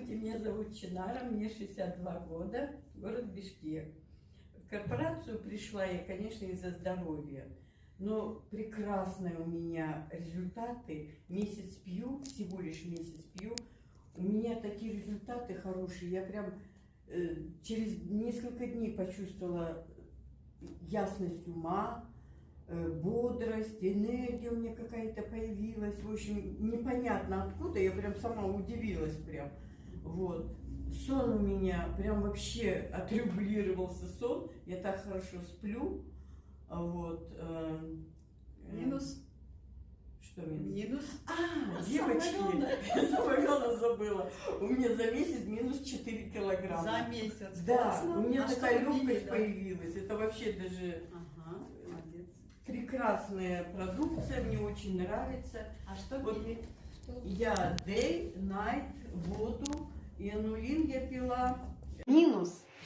Здравствуйте, меня зовут Чинара, мне 62 года, город Бишкек. В корпорацию пришла я, конечно, из-за здоровья, но прекрасные у меня результаты. Месяц пью, всего лишь месяц пью, у меня такие результаты хорошие, я прям через несколько дней почувствовала ясность ума, бодрость, энергия у меня какая-то появилась. В общем, непонятно откуда, я прям сама удивилась прям. Вот. Сон у меня прям вообще отрегулировался сон. Я так хорошо сплю. Вот. Минус? Что минус? Минус. Девочки, самое главное забыла. У меня за месяц минус 4 килограмма. За месяц. Да, Классно. у меня А такая что вы пили, легкость да? появилась. Это вообще даже Ага, молодец. прекрасная продукция, мне очень нравится. А что Вот пили? Что? я day, night, воду и анулин я пила. Минус.